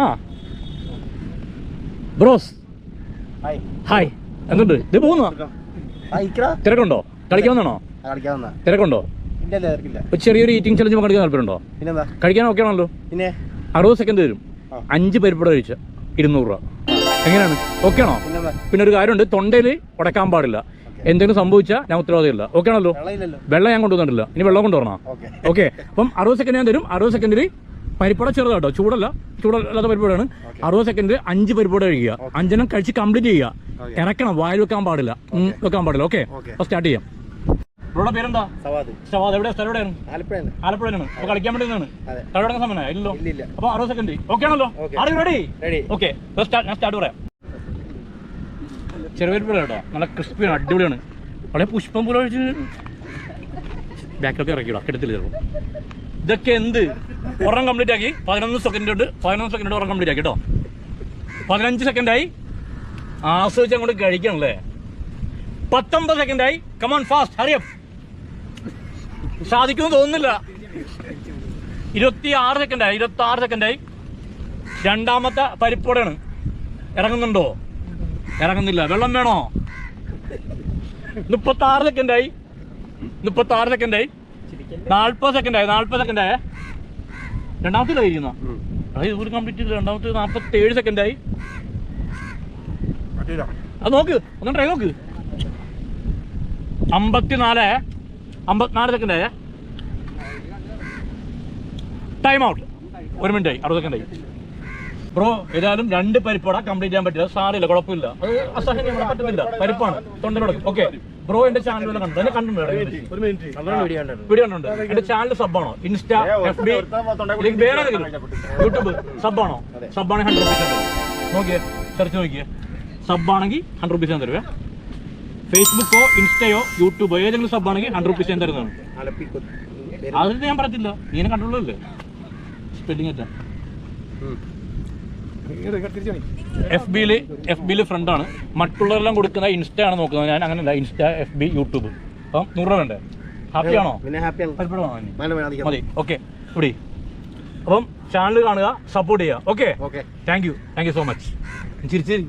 ആ bros hi എന്തുണ്ട് ഇത് പോകുന്നോ? തിരക്കുണ്ടോ? കളിക്കാവുന്നതാണോ? തിരക്കുണ്ടോ? ചെറിയൊരു ഈറ്റിംഗ് ചലഞ്ച് കളിക്കാൻ താല്പര്യമുണ്ടോ? കഴിക്കാൻ ഓക്കെ ആണല്ലോ. 60 സെക്കൻഡ് തരും. 5 പരിപ്പട കഴിച്ച 200 രൂപ. എങ്ങനെയാണ്? ഓക്കെ ആണോ? പിന്നെ ഒരു കാര്യമുണ്ട്, തൊണ്ടയിൽ ഉടക്കാൻ പാടില്ല. എന്തെങ്കിലും സംഭവിച്ചാൽ ഞാൻ ഉത്തരവാദിയല്ല. ഓക്കെ ആണല്ലോ? വെള്ളം ഞാൻ കൊണ്ടുവന്നിട്ടില്ല. ഇനി വെള്ളം കൊണ്ടുവരണോ? ഓക്കെ. അപ്പം 60 സെക്കൻഡ് ഞാൻ തരും. 60 സെക്കൻഡിൽ പരിപ്പട ചെറുതാട്ടോ, ചൂടല്ലാത്ത പരിപ്പടയാണ്. 60 സെക്കൻഡിൽ 5 പരിപ്പട കഴിക്കുക. 5 കഴിച്ച് കംപ്ലീറ്റ് ചെയ്യുക. ഇറക്കണം, വായിൽ വെക്കാൻ പാടില്ല. ഓക്കെ. അപ്പോൾ സ്റ്റാർട്ട് ചെയ്യാം. ഇവിടെ പേരെന്താ? സവാദ്. എവിടെ സ്ഥലം? എവിടെയാണ്? ആലപ്പുഴയാണ്. അപ്പൊ കളിക്കാൻ വേണ്ടി തലവടങ്ങുന്ന സമയമാണ് ഇല്ലല്ലോ. അപ്പൊ 60 സെക്കൻഡ് ഓക്കെ ആണല്ലോ? റെഡി? ഓക്കെ. ഞാൻ സ്റ്റാർട്ട് പറയാം. ചെറുപേര് കേട്ടോ, നല്ല ക്രിസ്പിയാണ്, അടിപൊളിയാണ്. വളരെ പുഷ്പം പോലെ ഒഴിച്ച് ബാക്കിലൊക്കെ ഇറക്കിയിടാം, കിടത്തില്ല ചിലപ്പോൾ. ഇതൊക്കെ എന്ത് ഒരെണ്ണം കംപ്ലീറ്റ് ആക്കി 11 സെക്കൻഡ് ഉണ്ട്. 11 സെക്കൻഡ് ഒരെണ്ണം കംപ്ലീറ്റ് ആക്കി കേട്ടോ. 15 സെക്കൻഡായി. ആസ്വദിച്ച് അങ്ങോട്ട് കഴിക്കണല്ലേ. 19 സെക്കൻഡായി. Come on fast, hurry up. സാധിക്കുമെന്ന് തോന്നുന്നില്ല. 26 സെക്കൻഡായി. രണ്ടാമത്തെ പരിപ്പോടെയാണ്. ഇറങ്ങുന്നുണ്ടോ? ഇറങ്ങുന്നില്ല. വെള്ളം വേണോ? 36 സെക്കൻഡായി. 40 സെക്കൻഡായി. രണ്ടാമത്തേലായിരിക്കുന്ന ഒരു കംപ്ലീറ്റ് ചെയ്തില്ല. രണ്ടാമത്തെ 47 സെക്കൻഡായി. അത് നോക്ക്, ഒന്ന് ട്രൈ നോക്ക്. 54 സെക്കൻഡായ. Time out. 1 മിനിറ്റായി. 60 സെക്കൻഡായി. ബ്രോ ഏതായാലും 2 പരിപ്പട കംപ്ലീറ്റ് ചെയ്യാൻ പറ്റില്ല. സാറില്ല, കുഴപ്പമില്ല. അത് അസഹനീയമാണ്, പറ്റുന്നില്ല. പരിപ്പാണ് തൊണ്ടിലോടൊക്കെ. ഓക്കെ ബ്രോ, എന്റെ ചാനൽ വല്ല കണ്ടു? എന്നെ കണ്ടിട്ടുണ്ട്. വീഡിയോ കണ്ടുണ്ട്. എന്റെ ചാനൽ സബ്ബാണോ? ഇൻസ്റ്റ, FB, വേറെ യൂട്യൂബ് സബ്ബാണോ? സബ്ബാണെങ്കിൽ 100% നോക്കിയേ, സെർച്ച് നോക്കിയേ. സബ്ബാണെങ്കിൽ 100% തരുവേ. ഫേസ്ബുക്കോ ഇൻസ്റ്റയോ യൂട്യൂബോ ഏതെങ്കിലും സബ്ബാണെങ്കിൽ 100% തരുന്നതാണ്. അതിന് ഞാൻ പറയത്തില്ല, നീനെ കണ്ടുള്ളൂല്ലേ. സ്പെല്ലിംഗ് അല്ല. FB ഫ്രണ്ടാണ്. മറ്റുള്ളവരെല്ലാം കൊടുക്കുന്ന ഇൻസ്റ്റ ആണ് നോക്കുന്നത്. ഞാൻ അങ്ങനെയല്ല. Insta, FB, YouTube. അപ്പം 100 രൂപ വേണ്ടേ? ഹാപ്പിയാണോ? മതി. ഓക്കെ. ഇവിടെ അപ്പം ചാനൽ കാണുക, സപ്പോർട്ട് ചെയ്യുക. Okay. Thank you so much. ചിരിച്ചേരി.